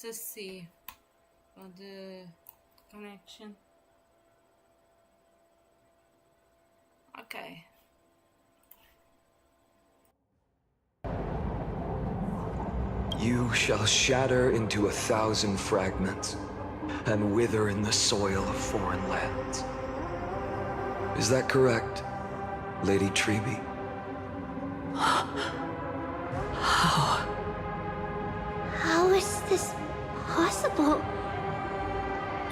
us see the connection. Okay. You shall shatter into 1,000 fragments and wither in the soil of foreign lands. Is that correct, Lady Treby? How is this possible?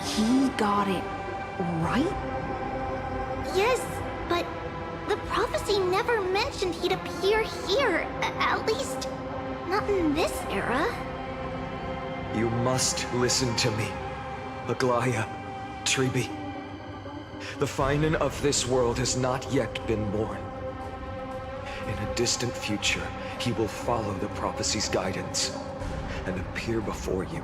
He got it right? Yes, but the prophecy never mentioned he'd appear here. At least, not in this era. You must listen to me, Aglaya, Treby. The Finan of this world has not yet been born. In a distant future, he will follow the prophecy's guidance and appear before you.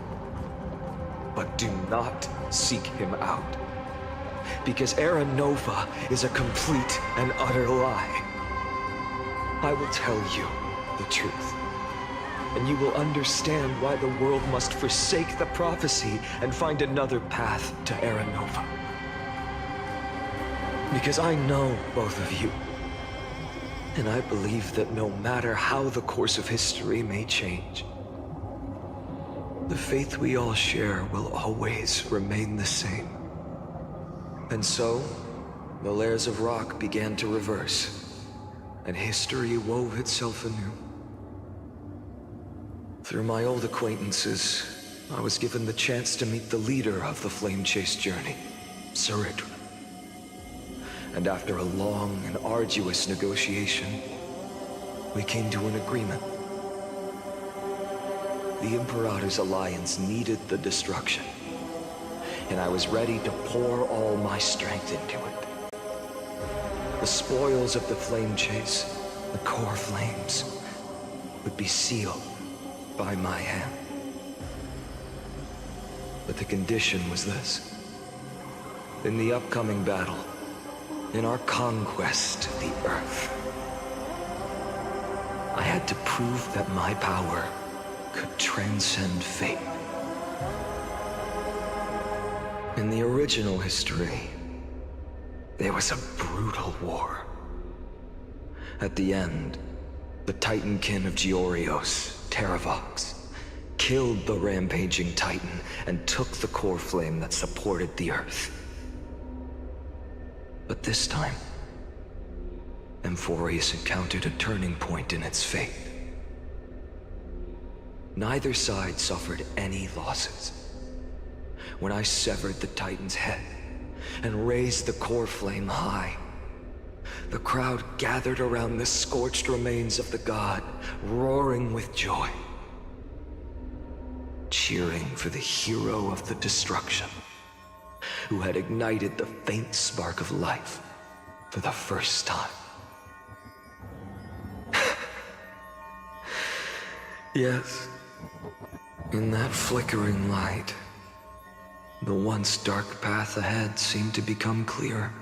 But do not seek him out, because Era Nova is a complete and utter lie. I will tell you the truth, and you will understand why the world must forsake the prophecy and find another path to Era Nova. Because I know both of you, and I believe that no matter how the course of history may change, the faith we all share will always remain the same. And so, the layers of rock began to reverse, and history wove itself anew. Through my old acquaintances, I was given the chance to meet the leader of the Flame Chase journey, Saridra. And after a long and arduous negotiation, we came to an agreement. The Imperator's alliance needed the destruction, and I was ready to pour all my strength into it. The spoils of the Flame Chase, the core flames, would be sealed by my hand. But the condition was this. In the upcoming battle, in our conquest of the Earth, I had to prove that my power could transcend fate. In the original history, there was a brutal war. At the end, the Titankin of Georios, Terravox, killed the rampaging Titan and took the core flame that supported the Earth. But this time, Amphoreus encountered a turning point in its fate. Neither side suffered any losses. When I severed the Titan's head and raised the core flame high, the crowd gathered around the scorched remains of the god, roaring with joy, cheering for the hero of the destruction, who had ignited the faint spark of life for the first time. Yes, in that flickering light, the once dark path ahead seemed to become clearer.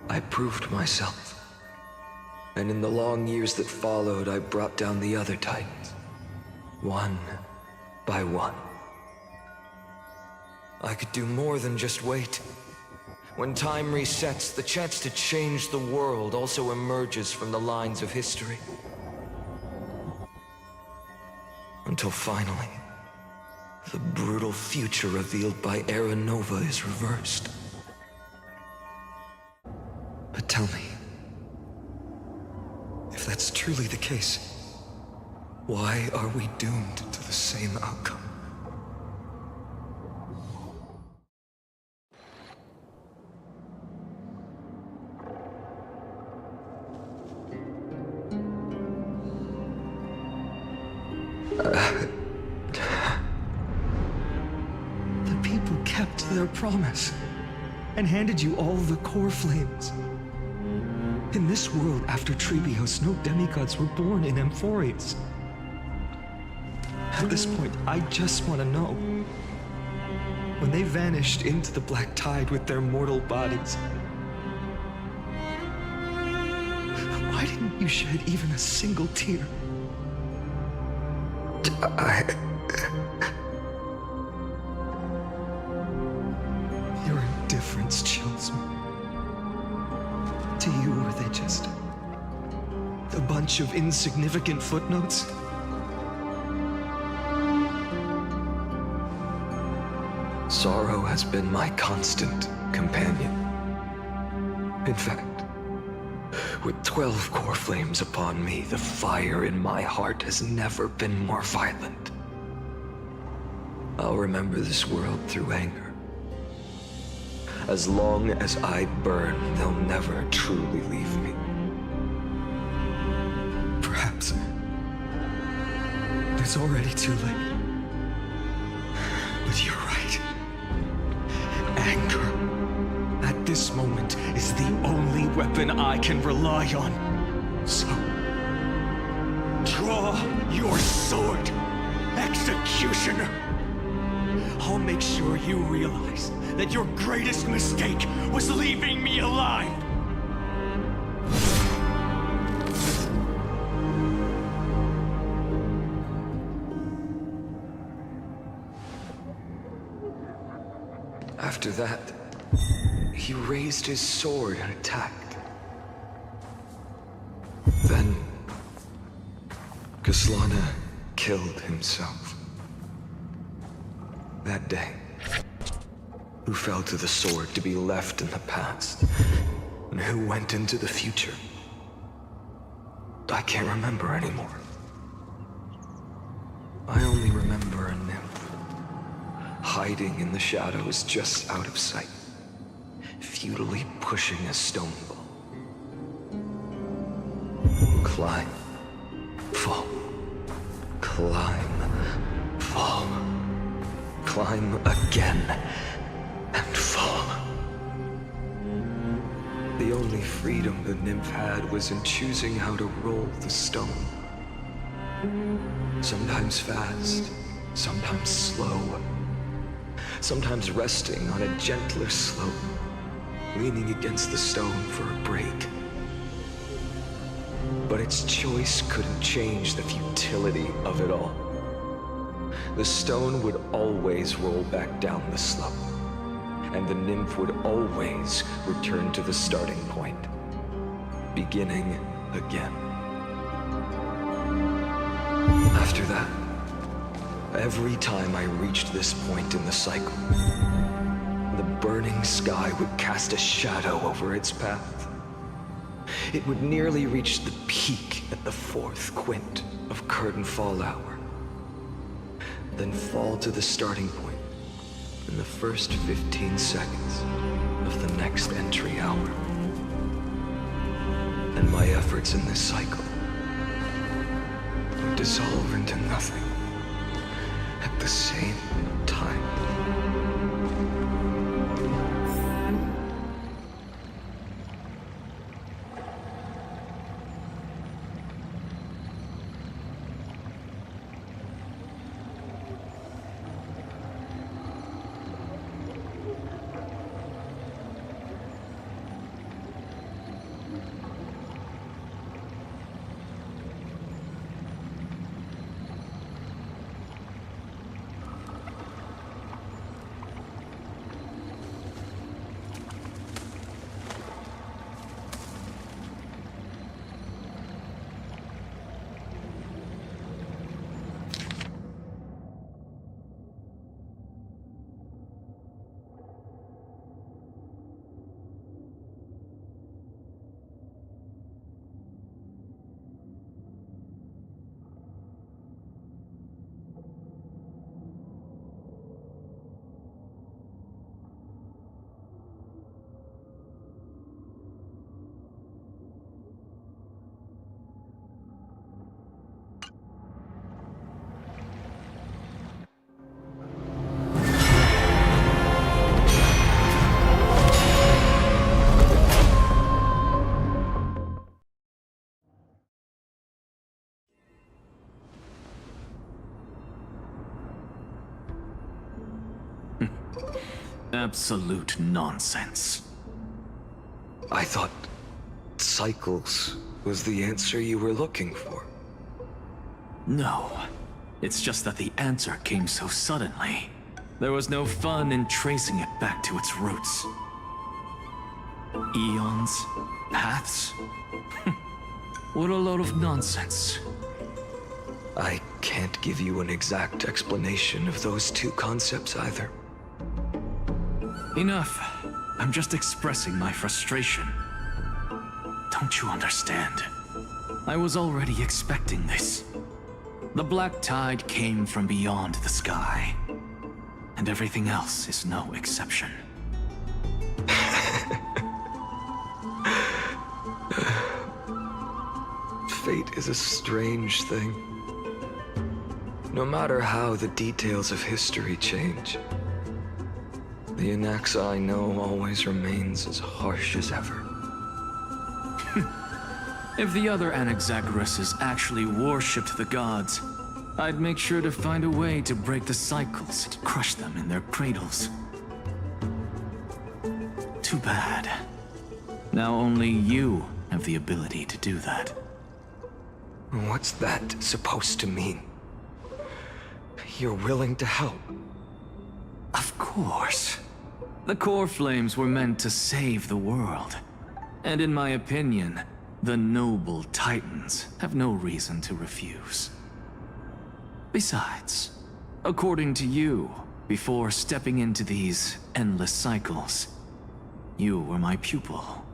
I proved myself, and in the long years that followed, I brought down the other Titans, one by one. I could do more than just wait. When time resets, the chance to change the world also emerges from the lines of history. Until finally, the brutal future revealed by Era Nova is reversed. But tell me, if that's truly the case, why are we doomed to the same outcome? The people kept their promise and handed you all the core flames. In this world after Trebios, no demigods were born in Amphoreus. At this point, I just want to know. When they vanished into the black tide with their mortal bodies, why didn't you shed even a single tear? Your indifference chills me. To you, are they just a bunch of insignificant footnotes? Sorrow has been my constant companion. In fact, with 12 core flames upon me, the fire in my heart has never been more violent. I'll remember this world through anger. As long as I burn, they'll never truly leave me. Perhaps it's already too late. But you're right. Anger, at this moment, is the only weapon I can rely on. So, draw your sword, executioner. I'll make sure you realize that your greatest mistake was leaving me alive. After that, he raised his sword and attacked. Then, Kaslana killed himself. That day, who fell to the sword to be left in the past, and who went into the future, I can't remember anymore. I only remember a nymph, hiding in the shadows just out of sight, futilely pushing a stone ball. Climb, fall, climb, fall, climb again, and fall. The only freedom the nymph had was in choosing how to roll the stone. Sometimes fast, sometimes slow, sometimes resting on a gentler slope, leaning against the stone for a break. But its choice couldn't change the futility of it all. The stone would always roll back down the slope, and the nymph would always return to the starting point, beginning again. After that, every time I reached this point in the cycle, the burning sky would cast a shadow over its path. It would nearly reach the peak at the 4th quint of curtain fall hour, then fall to the starting point in the first 15 seconds of the next entry hour. And my efforts in this cycle would dissolve into nothing at the same time. Absolute nonsense. I thought cycles was the answer you were looking for. No. It's just that the answer came so suddenly. There was no fun in tracing it back to its roots. Eons? Paths? What a load of nonsense. I can't give you an exact explanation of those two concepts either. Enough. I'm just expressing my frustration. Don't you understand? I was already expecting this. The black tide came from beyond the sky. And everything else is no exception. Fate is a strange thing. No matter how the details of history change, the Anaxa I know always remains as harsh as ever. If the other Anaxagoras actually worshipped the gods, I'd make sure to find a way to break the cycles and crush them in their cradles. Too bad. Now only you have the ability to do that. What's that supposed to mean? You're willing to help? Of course. The core flames were meant to save the world. And in my opinion, the noble Titans have no reason to refuse. Besides, according to you, before stepping into these endless cycles, you were my pupil.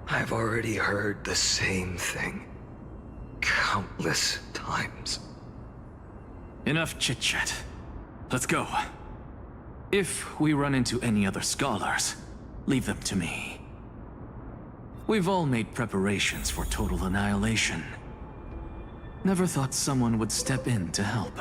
I've already heard the same thing countless times. Enough chit-chat. Let's go. If we run into any other scholars, leave them to me. We've all made preparations for total annihilation. Never thought someone would step in to help.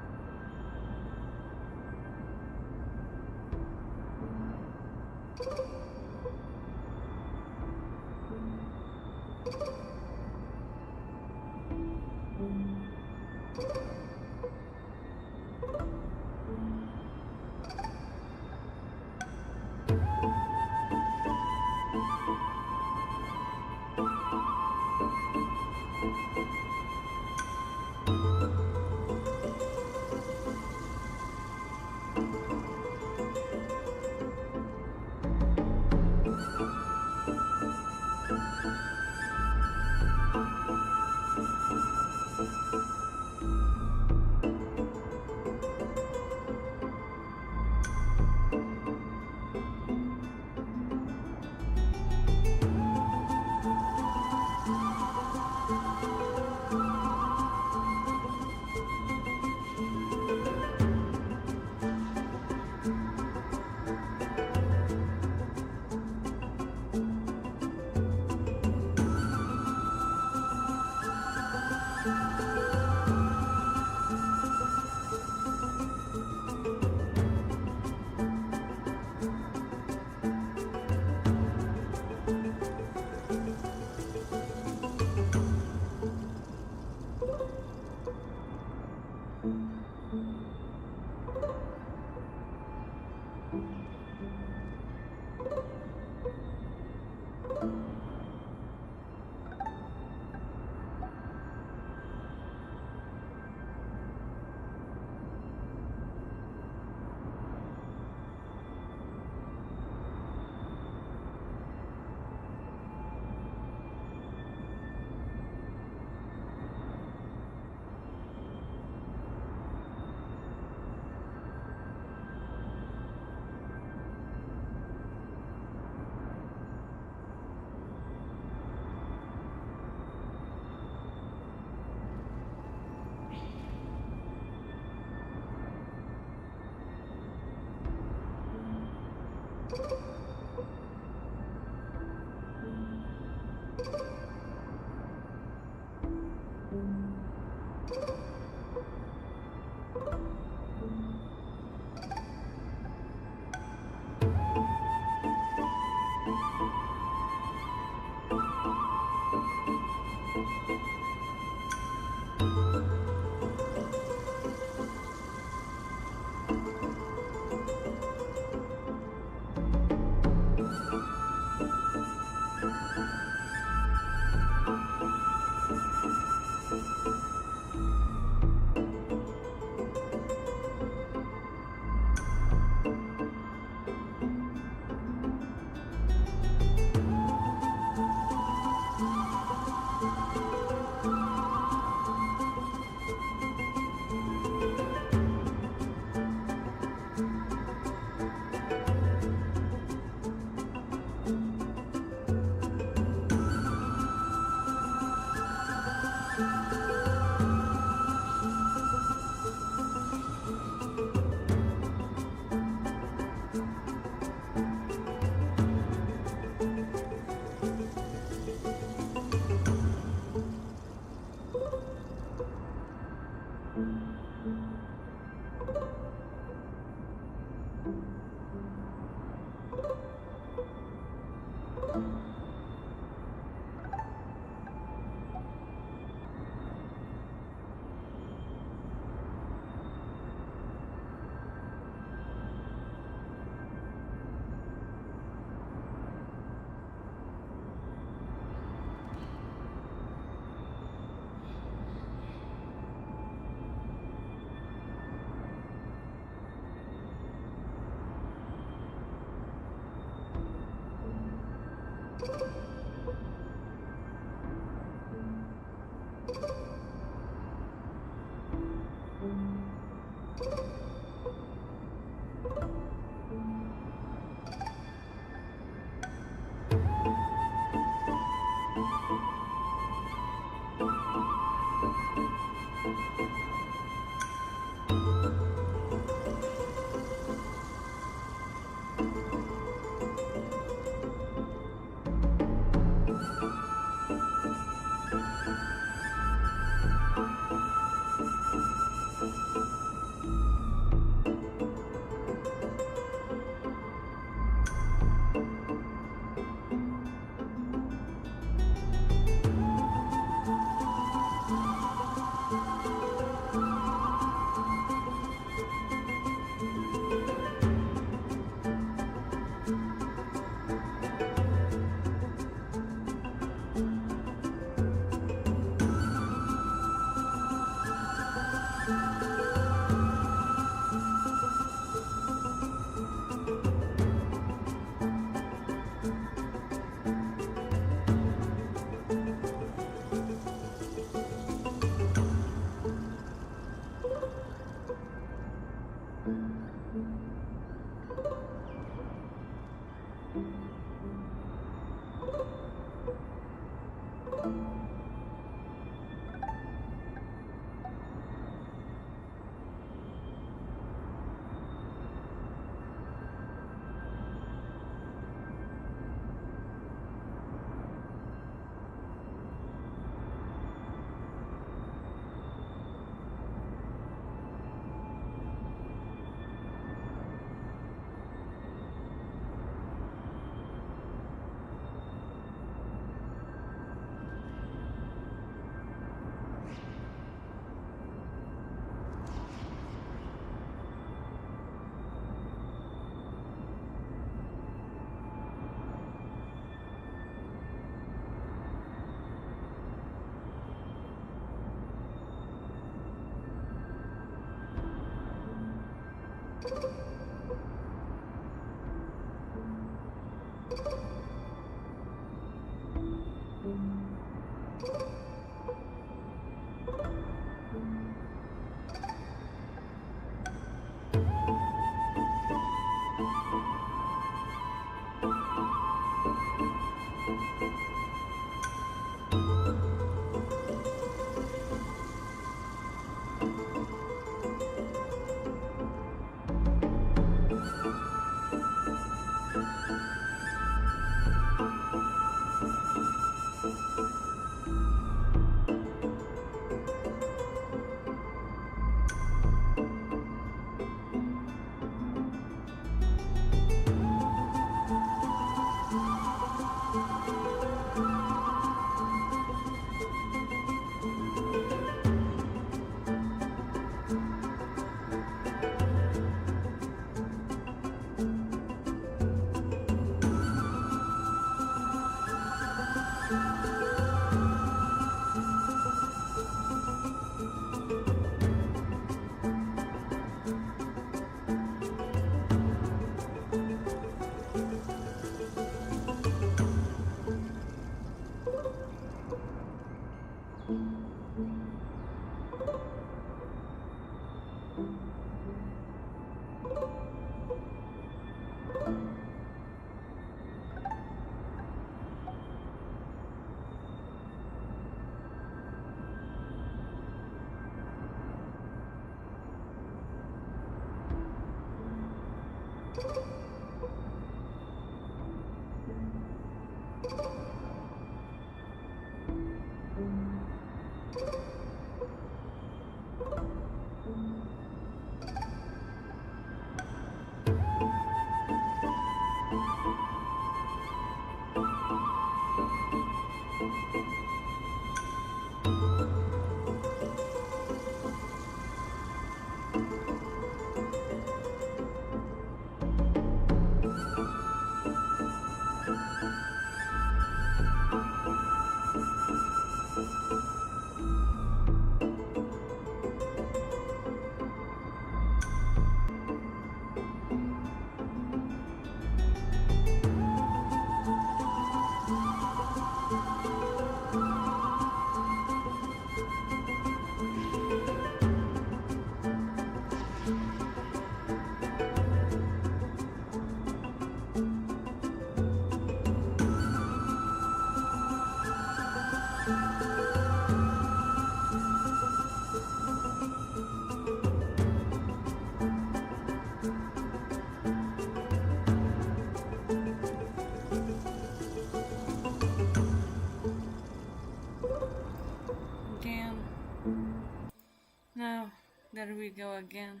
There we go again.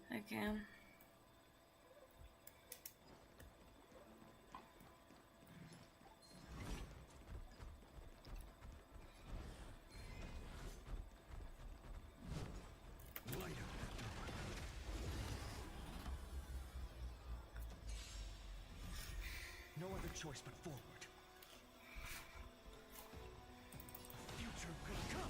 Again. No other choice but forward. A future could come.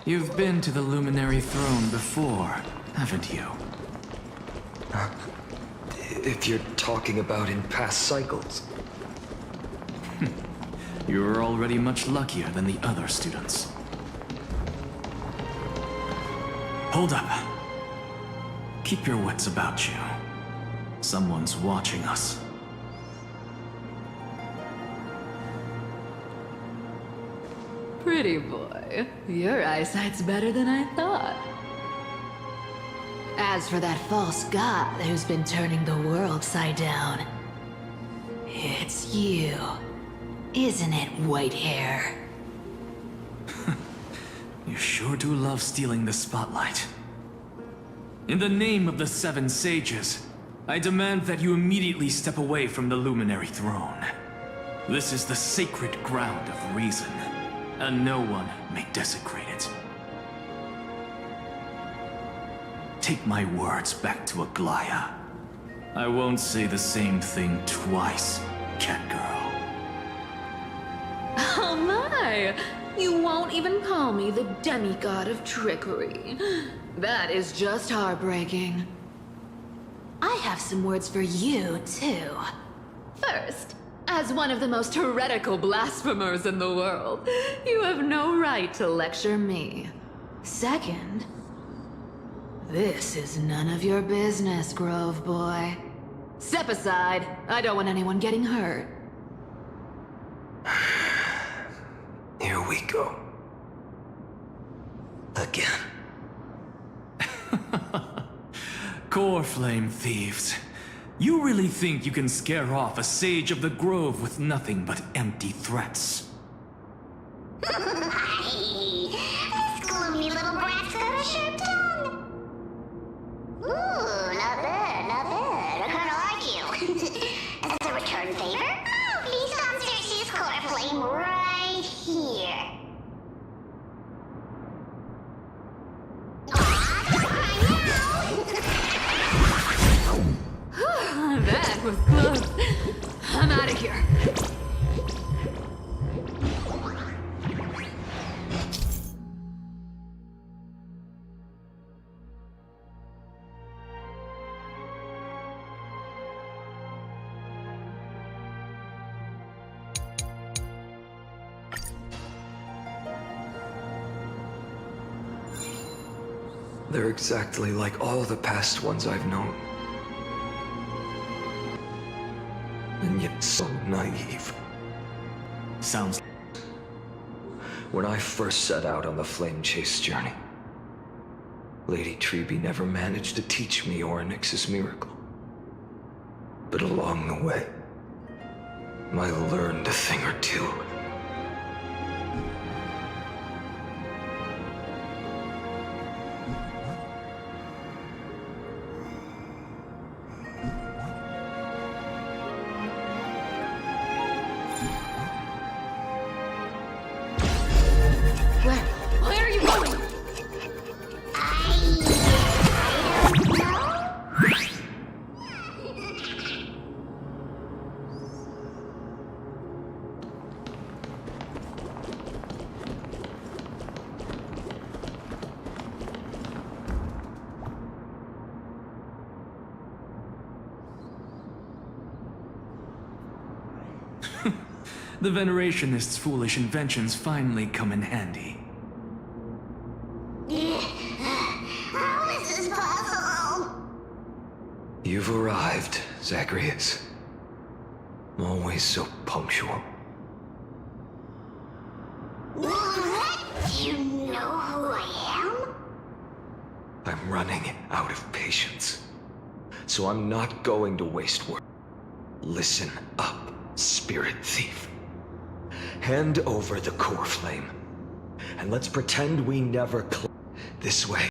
You've been to the Luminary Throne before, haven't you? If you're talking about in past cycles. You're already much luckier than the other students. Hold up. Keep your wits about you. Someone's watching us. Pretty boy, your eyesight's better than I thought. As for that false god who's been turning the world side down, it's you, isn't it, white hair? You sure do love stealing the spotlight. In the name of the Seven Sages, I demand that you immediately step away from the Luminary Throne. This is the sacred ground of reason, and no one may desecrate it. Take my words back to Aglaya. I won't say the same thing twice, Catgirl. Oh my! You won't even call me the demigod of trickery. That is just heartbreaking. I have some words for you, too. First, as one of the most heretical blasphemers in the world, you have no right to lecture me. Second, this is none of your business, Grove Boy. Step aside. I don't want anyone getting hurt. Here we go. Again. Core Flame thieves. You really think you can scare off a sage of the Grove with nothing but empty threats? This gloomy little brat's got a sharp tongue. Ooh, not bad, not bad. I kinda like you. As a return favor, please come search this core flame right here. That was close. I'm out of here. They're exactly like all the past ones I've known. And yet so naive. Sounds... When I first set out on the flame chase journey, Lady Treby never managed to teach me Orynyx's miracle. But along the way, I learned a thing or two. the Venerationists' foolish inventions finally come in handy. How is this possible? You've arrived, Zacharias. Always so punctual. What? Do you know who I am? I'm running out of patience. So I'm not going to waste words. Listen up, Spirit Thief. Hand over the core flame. And let's pretend we never this way.